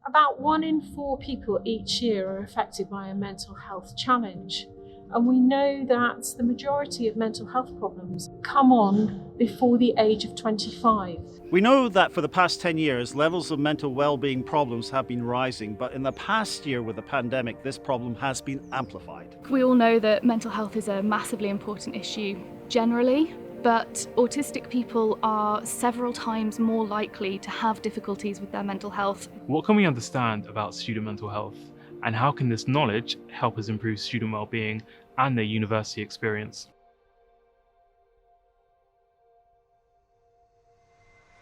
About 1 in 4 people each year are affected by a mental health challenge. And we know that the majority of mental health problems come on before the age of 25. We know that for the past 10 years, levels of mental well-being problems have been rising, but in the past year with the pandemic, this problem has been amplified. We all know that mental health is a massively important issue generally, but autistic people are several times more likely to have difficulties with their mental health. What can we understand about student mental health? And how can this knowledge help us improve student well-being and their university experience?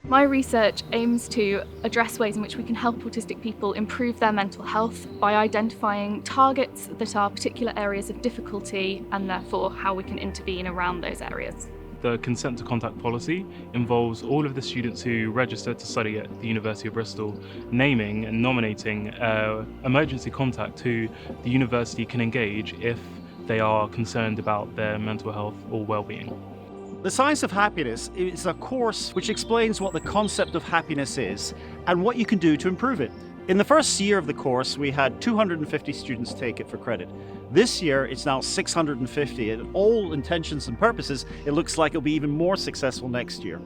My research aims to address ways in which we can help autistic people improve their mental health by identifying targets that are particular areas of difficulty and therefore how we can intervene around those areas. The consent to contact policy involves all of the students who register to study at the University of Bristol naming and nominating emergency contact who the university can engage if they are concerned about their mental health or well-being. The Science of Happiness is a course which explains what the concept of happiness is and what you can do to improve it. In the first year of the course, we had 250 students take it for credit. This year, it's now 650, and all intentions and purposes, it looks like it'll be even more successful next year.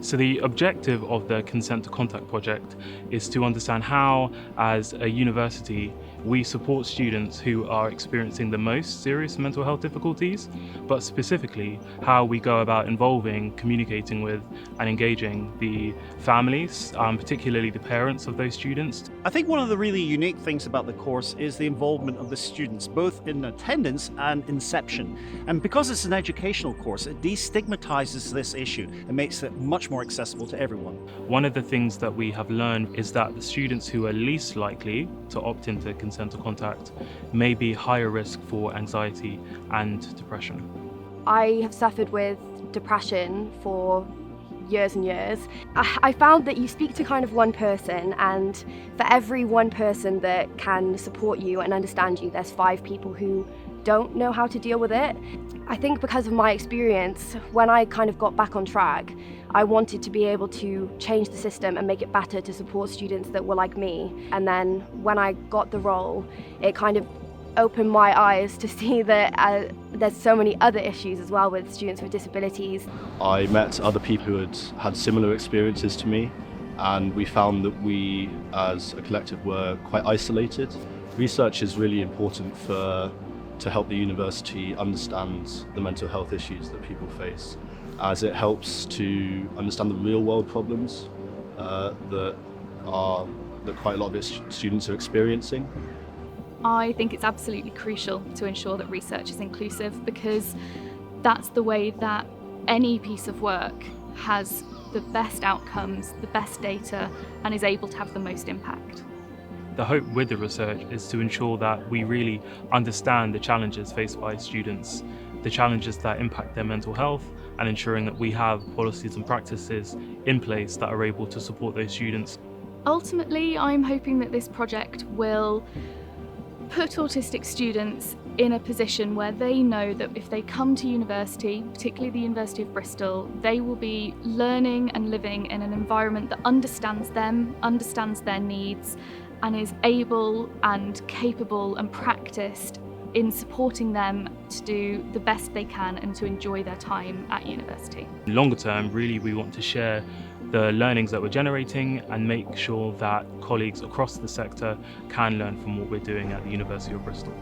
So the objective of the Consent to Contact project is to understand how, as a university, we support students who are experiencing the most serious mental health difficulties, but specifically how we go about involving, communicating with and engaging the families, particularly the parents of those students. I think one of the really unique things about the course is the involvement of the students, both in attendance and inception. And because it's an educational course, it destigmatizes this issue and makes it much more accessible to everyone. One of the things that we have learned is that the students who are least likely to opt into consent to contact may be higher risk for anxiety and depression. I have suffered with depression for years and years. I found that you speak to kind of one person, and for every one person that can support you and understand you, there's 5 people who don't know how to deal with it. I think because of my experience, when I kind of got back on track, I wanted to be able to change the system and make it better to support students that were like me. And then when I got the role, it kind of opened my eyes to see that there's so many other issues as well with students with disabilities. I met other people who had similar experiences to me, and we found that we as a collective were quite isolated. Research is really important to help the university understand the mental health issues that people face, as it helps to understand the real world problems that quite a lot of its students are experiencing. I think it's absolutely crucial to ensure that research is inclusive, because that's the way that any piece of work has the best outcomes, the best data, and is able to have the most impact. The hope with the research is to ensure that we really understand the challenges faced by students, the challenges that impact their mental health, and ensuring that we have policies and practices in place that are able to support those students. Ultimately, I'm hoping that this project will put autistic students in a position where they know that if they come to university, particularly the University of Bristol, they will be learning and living in an environment that understands them, understands their needs, and is able and capable and practiced in supporting them to do the best they can and to enjoy their time at university. Longer term, really, we want to share the learnings that we're generating and make sure that colleagues across the sector can learn from what we're doing at the University of Bristol.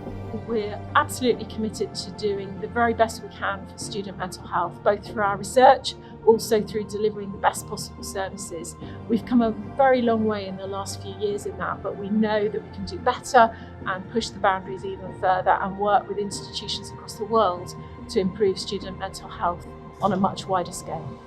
We're absolutely committed to doing the very best we can for student mental health, both through our research, also through delivering the best possible services. We've come a very long way in the last few years in that, but we know that we can do better and push the boundaries even further and work with institutions across the world to improve student mental health on a much wider scale.